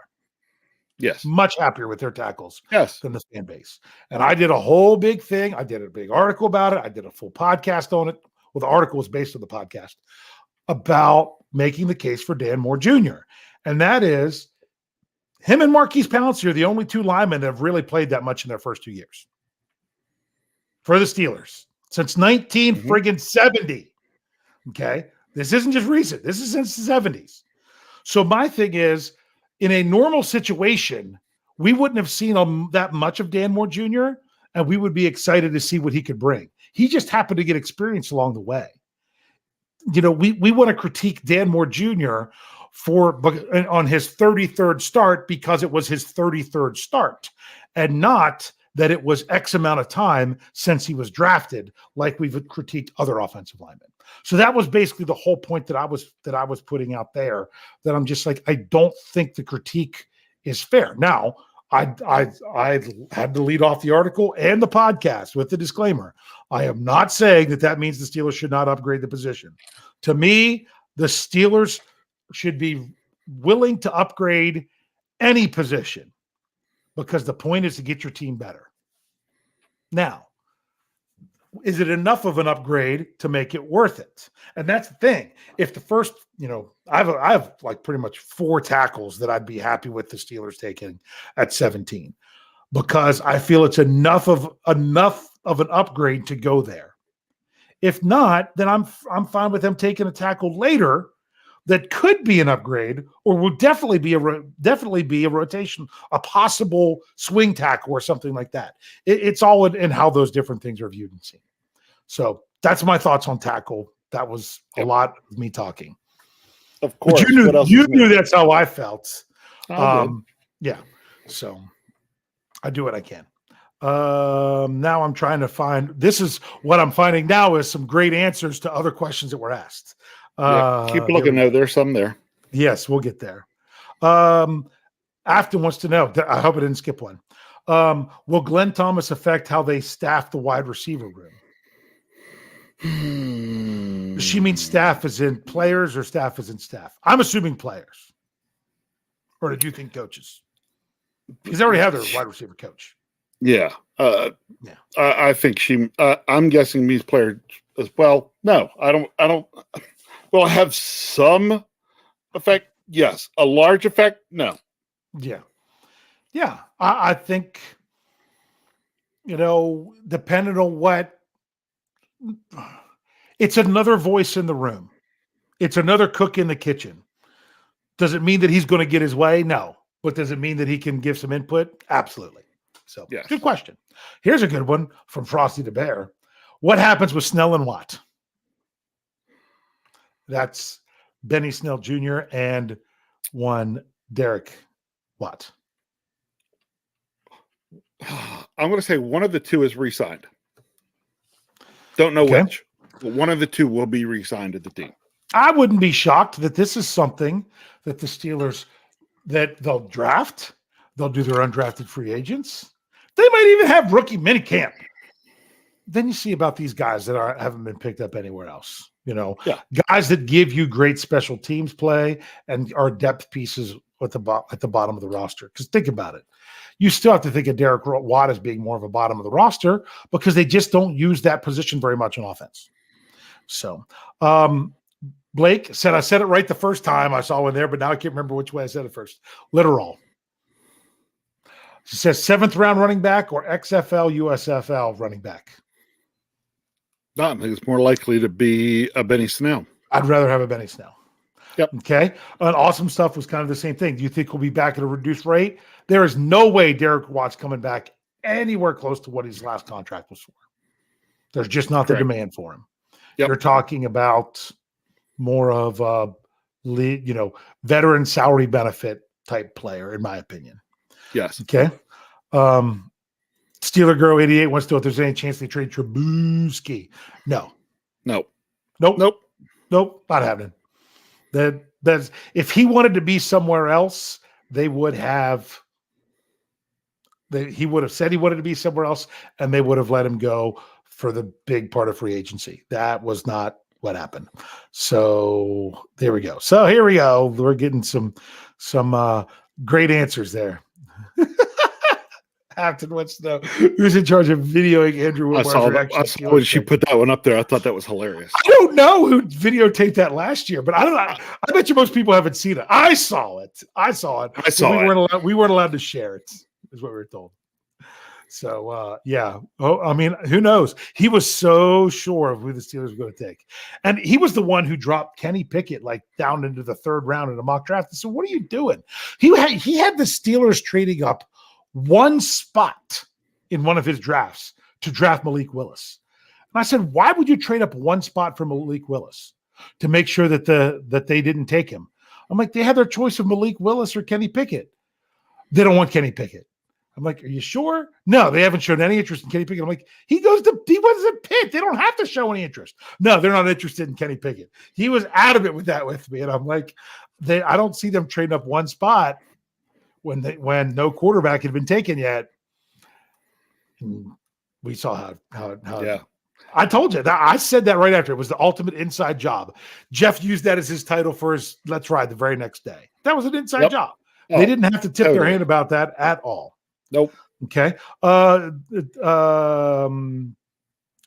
Yes. Much happier with their tackles than the fan base. And I did a whole big thing. I did a big article about it. I did a full podcast on it. Well, the article was based on the podcast about making the case for Dan Moore Jr. And that is, him and Marquise Pouncey are the only two linemen that have really played that much in their first 2 years for the Steelers since 1970. Okay. This isn't just recent. This is since the 70s. So my thing is, in a normal situation, we wouldn't have seen that much of Dan Moore Jr., and we would be excited to see what he could bring. He just happened to get experience along the way. We want to critique Dan Moore Jr. on his 33rd start because it was his 33rd start, and not that it was X amount of time since he was drafted, like we've critiqued other offensive linemen. So that was basically the whole point that I was putting out there, that I'm just like, I don't think the critique is fair. Now, I had to lead off the article and the podcast with the disclaimer. I am not saying that means the Steelers should not upgrade the position. To me, the Steelers should be willing to upgrade any position, because the point is to get your team better. Now, is it enough of an upgrade to make it worth it? And that's the thing. If the first, I have like pretty much 4 tackles that I'd be happy with the Steelers taking at 17, because I feel it's enough of an upgrade to go there. If not, then I'm fine with them taking a tackle later that could be an upgrade, or will definitely be a rotation, a possible swing tackle or something like that. It's all in how those different things are viewed and seen. So that's my thoughts on tackle. That was a lot of me talking. Of course. But you knew that's how I felt. Yeah. So I do what I can. Now I'm trying to find, this is what I'm finding now is some great answers to other questions that were asked. Keep looking though. There's some there. Yes, we'll get there. Afton wants to know, I hope I didn't skip one. Will Glenn Thomas affect how they staff the wide receiver room? Does she mean staff as in players or staff as in staff? I'm assuming players. Or did you think coaches? Because they already have their wide receiver coach. Yeah. I think I'm guessing means player as well. No, I don't. Will I have some effect? Yes. A large effect? No. Yeah. Yeah. I think, depending on what, it's another voice in the room. It's another cook in the kitchen. Does it mean that he's going to get his way? No. But does it mean that he can give some input? Absolutely. So, yes. Good question. Here's a good one from Frosty the Bear. What happens with Snell and Watt? That's Benny Snell Jr. and one Derek Watt. I'm going to say one of the two is re-signed. Don't know which. But one of the two will be re-signed at the team. I wouldn't be shocked that this is something that the Steelers, that they'll draft. They'll do their undrafted free agents. They might even have rookie minicamp. Then you see about these guys that haven't been picked up anywhere else. Guys that give you great special teams play and are depth pieces at the bottom of the roster. Because think about it. You still have to think of Derek Watt as being more of a bottom of the roster because they just don't use that position very much on offense. So, Blake said, I said it right the first time. I saw one there, but now I can't remember which way I said it first. Literal. She says 7th round running back or XFL, USFL running back. No, I think it's more likely to be a Benny Snell. I'd rather have a Benny Snell. Yep. Okay. And Awesome Stuff was kind of the same thing. Do you think we'll be back at a reduced rate? There is no way Derek Watt's coming back anywhere close to what his last contract was for. There's just not the demand for him. Yep. You're talking about more of a veteran salary benefit type player, in my opinion. Yes. Okay. Steeler Girl 88 wants to know if there's any chance they trade Trubisky. No. Nope. Not happening. That's if he wanted to be somewhere else, he would have said he wanted to be somewhere else, and they would have let him go for the big part of free agency. That was not what happened. So there we go. So here we go. We're getting some great answers there. Afton wants to know who's in charge of videoing Andrew Wilbar's reaction. I saw when she put that one up there. I thought that was hilarious. I don't know who videotaped that last year, but I don't know. I bet you most people haven't seen it. I saw it. We weren't allowed to share it, is what we were told. So, yeah. Oh, I mean, who knows? He was so sure of who the Steelers were going to take. And he was the one who dropped Kenny Pickett like down into the 3rd round in a mock draft. So what are you doing? He had the Steelers trading up one spot in one of his drafts to draft Malik Willis. And I said, why would you trade up one spot for Malik Willis to make sure that they didn't take him? I'm like, they had their choice of Malik Willis or Kenny Pickett. They don't want Kenny Pickett. I'm like, are you sure? No, they haven't shown any interest in Kenny Pickett. I'm like, he was at Pitt. They don't have to show any interest. No, they're not interested in Kenny Pickett. He was adamant with that with me. And I'm like, I don't see them trading up one spot when no quarterback had been taken yet. And we saw how yeah. I told you that. I said that right after. It was the ultimate inside job. Jeff used that as his title for his Let's Ride the very next day. That was an inside job. Oh, they didn't have to tip their hand about that at all. Nope. Okay.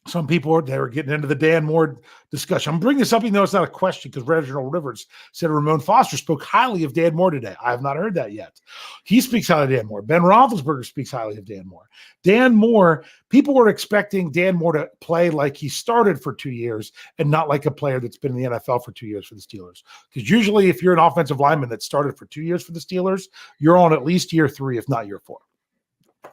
Some people, they were getting into the Dan Moore discussion. I'm bringing this up even though it's not a question because Reginald Rivers said Ramon Foster spoke highly of Dan Moore today. I have not heard that yet. He speaks highly of Dan Moore. Ben Roethlisberger speaks highly of Dan Moore. Dan Moore, people were expecting Dan Moore to play like he started for 2 years and not like a player that's been in the NFL for 2 years for the Steelers. Because usually if you're an offensive lineman that started for 2 years for the Steelers, you're on at least year 3, if not year 4.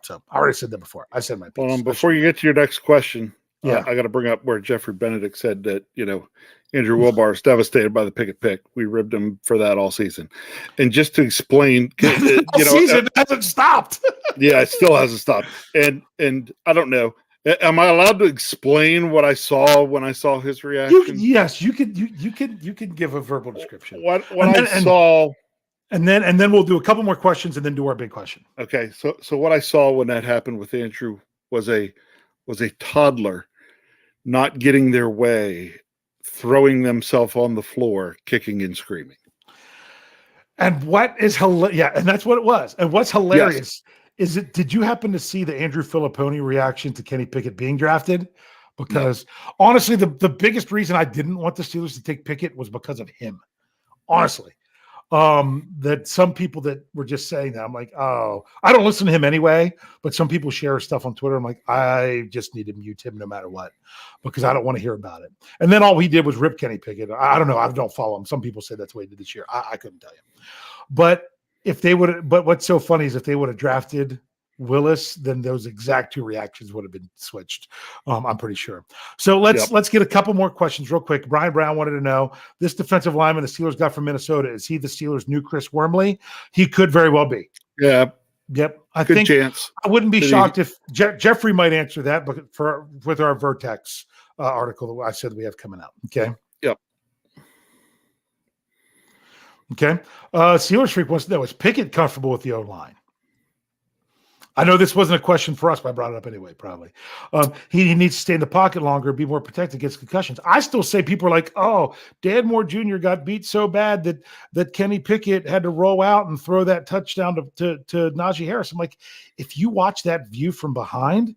So I already said that before. I said my piece. Before you get to your next question, yeah, I got to bring up where Jeffrey Benedict said that, Andrew Wilbar is devastated by the Pickett pick. We ribbed him for that all season. And just to explain, season hasn't stopped. Yeah, it still hasn't stopped. And I don't know. Am I allowed to explain what I saw when I saw his reaction? Yes, you can give a verbal description. What I saw. And then we'll do a couple more questions and then do our big question. Okay. So what I saw when that happened with Andrew was a toddler not getting their way, throwing themselves on the floor, kicking and screaming. And what is hilarious? Yeah, and that's what it was. And what's hilarious is did you happen to see the Andrew Filipponi reaction to Kenny Pickett being drafted? Because honestly, the biggest reason I didn't want the Steelers to take Pickett was because of him. Honestly. That some people that were just saying that, I'm like, oh, I don't listen to him anyway, but some people share stuff on Twitter. I'm like, I just need to mute him no matter what, because I don't want to hear about it. And then all he did was rip Kenny Pickett. I don't know. I don't follow him. Some people say that's what he did this year. I couldn't tell you. But what's so funny is if they would have drafted Willis, then those exact 2 reactions would have been switched. I'm pretty sure. So let's get a couple more questions real quick. Brian Brown wanted to know, this defensive lineman the Steelers got from Minnesota, is he the Steelers' new Chris Wormley? He could very well be. Yeah. Yep. I Good think chance. I wouldn't be shocked if Jeffrey might answer that, but with our Vertex article that I said we have coming out. Okay. Yep. Okay. Steelers Freak wants to know, is Pickett comfortable with the O-line? I know this wasn't a question for us, but I brought it up anyway, probably. He needs to stay in the pocket longer, be more protected against concussions. I still say people are like, oh, Dan Moore Jr. got beat so bad that Kenny Pickett had to roll out and throw that touchdown to Najee Harris. I'm like, if you watch that view from behind,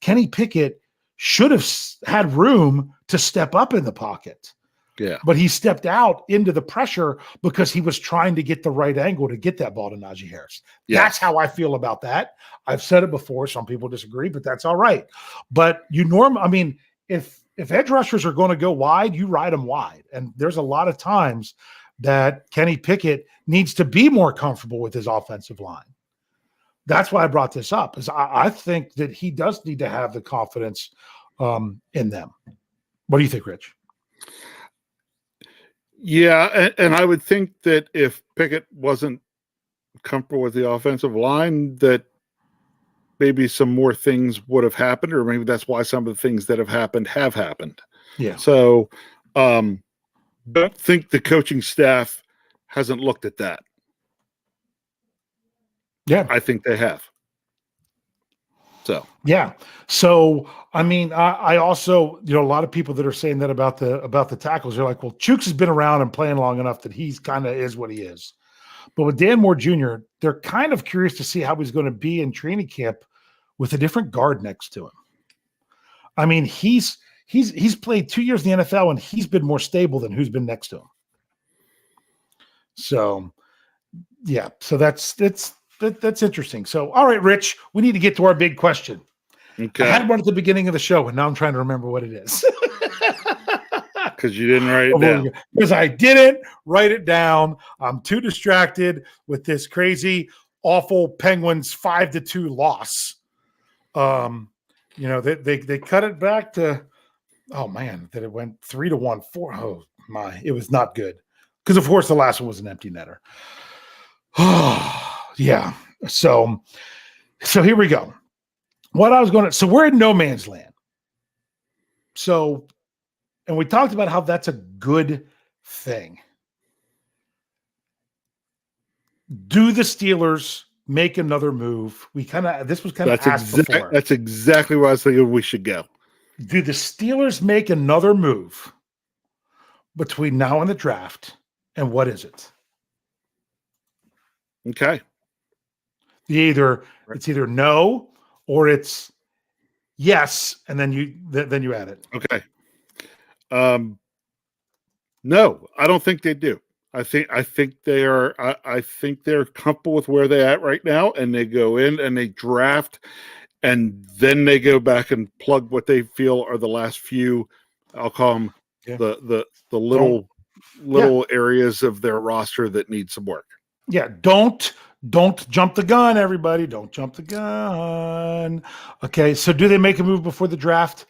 Kenny Pickett should have had room to step up in the pocket. Yeah. But he stepped out into the pressure because he was trying to get the right angle to get that ball to Najee Harris. Yes. That's how I feel about that. I've said it before. Some people disagree, but that's all right. But if edge rushers are going to go wide, you ride them wide. And there's a lot of times that Kenny Pickett needs to be more comfortable with his offensive line. That's why I brought this up, is I think that he does need to have the confidence in them. What do you think, Rich? Yeah, and I would think that if Pickett wasn't comfortable with the offensive line, that maybe some more things would have happened, or maybe that's why some of the things that have happened. Yeah. So don't think the coaching staff hasn't looked at that. Yeah. I think they have. So yeah. So I also, a lot of people that are saying that about the tackles, they're like, well, Chooks has been around and playing long enough that he's kind of is what he is. But with Dan Moore Jr., they're kind of curious to see how he's going to be in training camp with a different guard next to him. I mean, he's played 2 years in the NFL and he's been more stable than who's been next to him. So, yeah. So that's interesting. So, all right, Rich, we need to get to our big question. okay, I had one at the beginning of the show, and now I'm trying to remember what it is. because you didn't write it down. Because I didn't write it down. I'm too distracted with this crazy, awful Penguins 5-2 loss. They cut it back to, oh man, that it went 3-1, 4. Oh my, it was not good. Because of course the last one was an empty netter. Yeah. So here we go. So we're in no man's land. So, and we talked about how that's a good thing. Do the Steelers make another move? This was kind of asked before. That's exactly where I was thinking we should go. Do the Steelers make another move between now and the draft? And what is it? Okay. It's either no or it's yes, and then you add it. Okay. No, I don't think they do. I think they are. I think they're comfortable with where they're at right now, and they go in and they draft, and then they go back and plug what they feel are the last few. I'll call them the little areas of their roster that need some work. Yeah, don't jump the gun, everybody. Don't jump the gun. Okay, so do they make a move before the draft?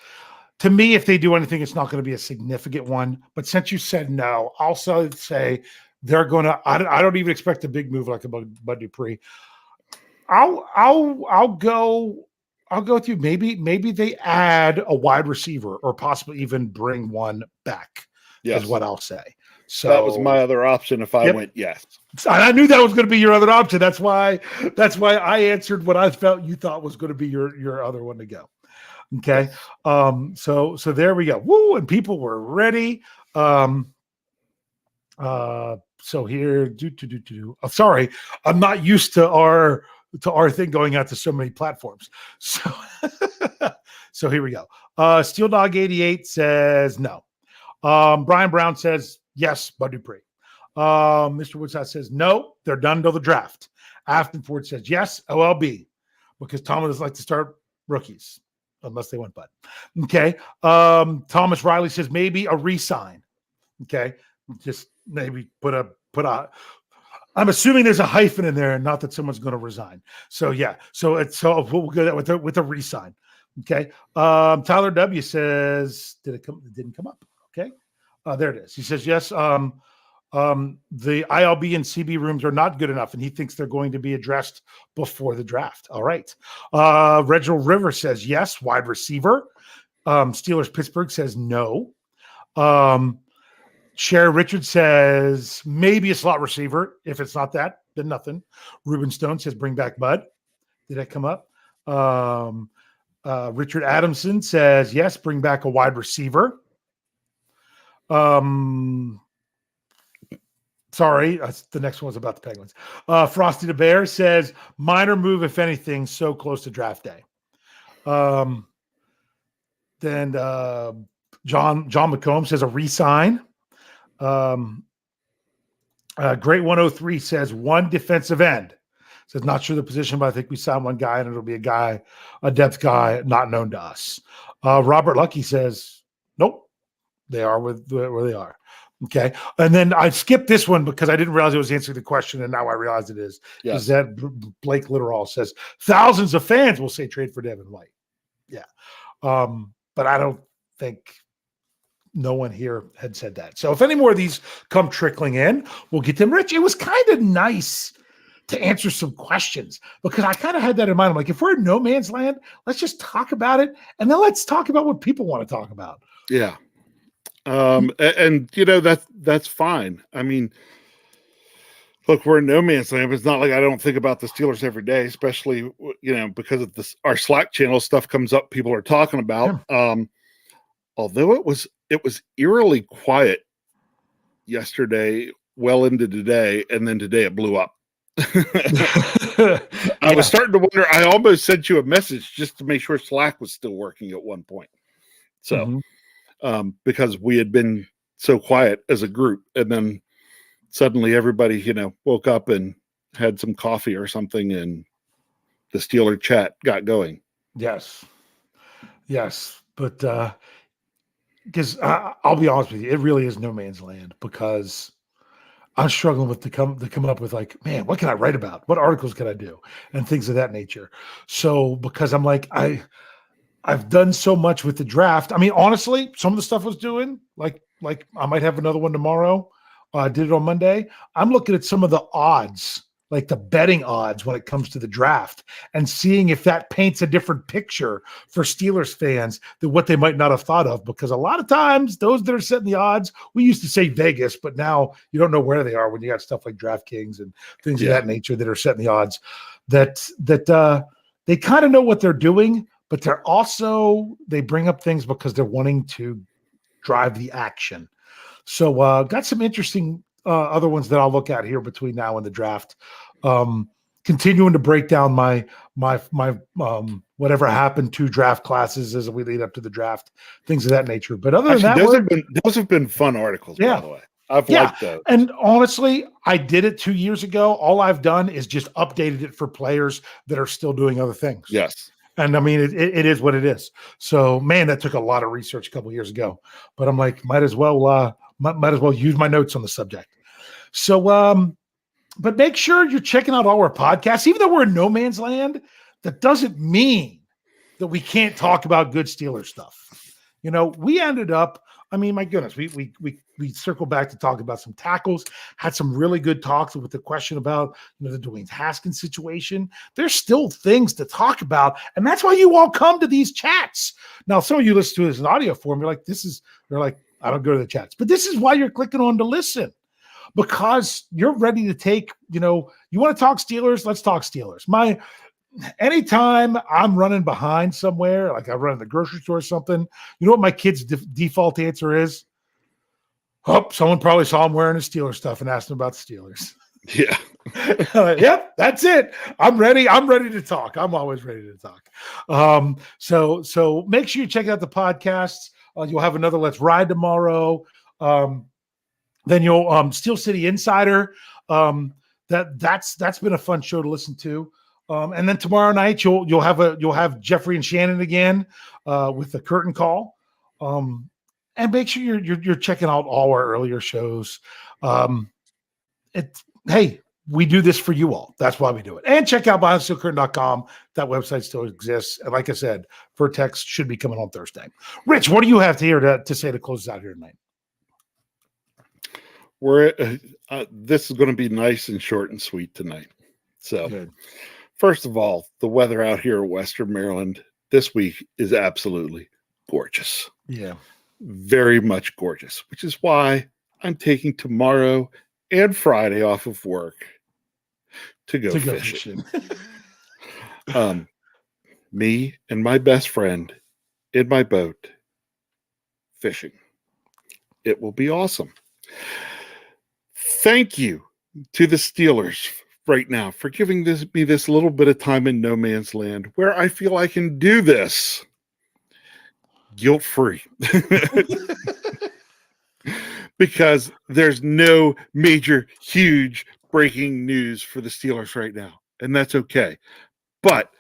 To me, if they do anything, it's not going to be a significant one. But since you said no, I'll say they're going to. I don't even expect a big move like a Bud Dupree. I'll go with you. Maybe they add a wide receiver or possibly even bring one back. Yes. Is what I'll say. So that was my other option if I went yes. I knew that was going to be your other option. That's why I answered what I felt you thought was going to be your other one to go. Okay. So there we go. Woo, and people were ready. So here, oh, sorry, I'm not used to our thing going out to so many platforms. So here we go. Steel Dog 88 says no. Brian Brown says yes, Bud Dupree. Mr. Woodside says no, they're done till the draft. Afton Ford says yes, OLB, because Thomas likes to start rookies unless they want Bud. Okay. Thomas Riley says maybe a re-sign. Okay. Just maybe put a I'm assuming there's a hyphen in there and not that someone's going to resign. So yeah. So we'll go that with a re-sign. Okay. Tyler W says, it didn't come up. Okay. There it is. He says, yes. The ILB and CB rooms are not good enough, and he thinks they're going to be addressed before the draft. All right. Reginald River says yes, wide receiver. Steelers Pittsburgh says no. Sherry Richards says maybe a slot receiver. If it's not that, then nothing. Ruben Stone says bring back Bud. Did that come up? Richard Adamson says yes, bring back a wide receiver. Sorry, the next one's about the Penguins. Frosty the Bear says minor move, if anything, so close to draft day. Then John McComb says a re-sign. Great 103 says one defensive end. Says not sure the position, but I think we signed one guy, and it'll be a depth guy not known to us. Robert Lucky says nope, they are where they are. Okay, and then I skipped this one because I didn't realize it was answering the question, and now I realize it is. Yes. Is that Blake Litterall says thousands of fans will say trade for Devin White. Yeah, but I don't think. No one here had said that. So if any more of these come trickling in, we'll get them. Rich, it was kind of nice to answer some questions because I kind of had that in mind. I'm like, if we're in no man's land, let's just talk about it. And then let's talk about what people want to talk about. Yeah. And you know, that's fine. I mean, look, we're in no man's land. It's not like I don't think about the Steelers every day, especially, you know, because of this, our Slack channel stuff comes up, people are talking about. Yeah. Although it was eerily quiet yesterday, well into today, and then today it blew up. I was starting to wonder. I almost sent you a message just to make sure Slack was still working at one point. So, because we had been so quiet as a group, and then suddenly everybody, you know, woke up and had some coffee or something, and the Steeler chat got going. Yes, but because I'll be honest with you, it really is no man's land because I'm struggling to come up with like, man, what can I write about? What articles can I do? And things of that nature. So because I'm like, I've done so much with the draft. I mean, honestly, some of the stuff I was doing, like I might have another one tomorrow. I did it on Monday. I'm looking at some of the odds, like the betting odds when it comes to the draft, and seeing if that paints a different picture for Steelers fans than what they might not have thought of. Because a lot of times those that are setting the odds, we used to say Vegas, but now you don't know where they are when you got stuff like DraftKings and things of that nature that are setting the odds that they kind of know what they're doing, but they bring up things because they're wanting to drive the action. So got some interesting other ones that I'll look at here between now and the draft. Continuing to break down my whatever happened to draft classes as we lead up to the draft, things of that nature. But other than that, those have been fun articles, by the way. I've liked those. And honestly, I did it 2 years ago. All I've done is just updated it for players that are still doing other things. Yes. And I mean, it is what it is. So, man, that took a lot of research a couple years ago. But I'm like, might as well use my notes on the subject. So, but make sure you're checking out all our podcasts. Even though we're in no man's land, that doesn't mean that we can't talk about good Steelers stuff. You know, we ended up, I mean, my goodness, we circled back to talk about some tackles, had some really good talks with the question about, you know, the Dwayne Haskins situation. There's still things to talk about, and that's why you all come to these chats. Now, some of you listen to this in audio form, you're like, I don't go to the chats. But this is why you're clicking on to listen, because you're ready to take, you know, you want to talk Steelers, let's talk Steelers. Anytime I'm running behind somewhere, like I run in the grocery store or something, you know what my kid's default answer is? Oh, someone probably saw him wearing his Steelers stuff and asked him about the Steelers. Yeah. Yep, that's it. I'm ready. I'm ready to talk. I'm always ready to talk. So make sure you check out the podcasts. You'll have another Let's Ride tomorrow. Then you'll Steel City Insider. That's been a fun show to listen to. And then tomorrow night you'll have Jeffrey and Shannon again with the curtain call. And make sure you're checking out all our earlier shows. Hey, we do this for you all. That's why we do it. And check out BehindTheSteelCurtain.com. That website still exists. And like I said, Vertex should be coming on Thursday. Rich, what do you have to say to close us out here tonight? This is going to be nice and short and sweet tonight. So, good. First of all, the weather out here in Western Maryland this week is absolutely gorgeous. Yeah. Very much gorgeous, which is why I'm taking tomorrow and Friday off of work to go fishing. Me and my best friend in my boat fishing. It will be awesome. Thank you to the Steelers right now for giving me this little bit of time in no man's land where I feel I can do this guilt-free. because there's no major, huge breaking news for the Steelers right now, and that's okay. But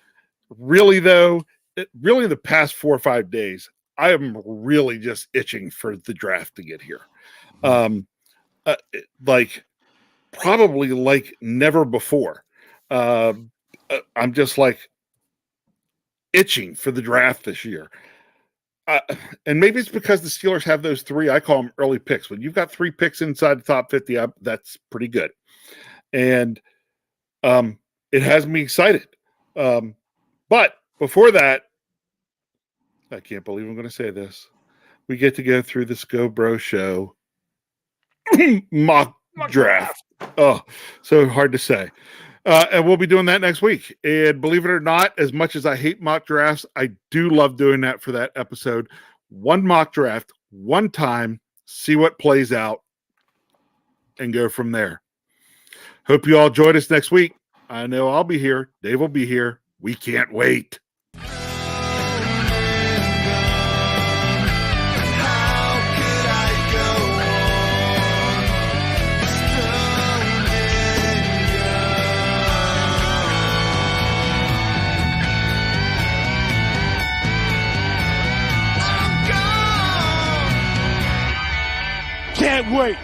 really, though, really the past 4 or 5 days, I am really just itching for the draft to get here. Like probably like never before. I'm just like itching for the draft this year. And maybe it's because the Steelers have those 3, I call them early picks. When you've got 3 picks inside the top 50, that's pretty good. And it has me excited. But before that, I can't believe I'm going to say this. We get to go through the Scho Bro Show mock draft. Oh, so hard to say. And we'll be doing that next week. And believe it or not, as much as I hate mock drafts, I do love doing that for that episode. One mock draft, one time, see what plays out, and go from there. Hope you all join us next week. I know I'll be here. Dave will be here. We can't wait. Can't wait.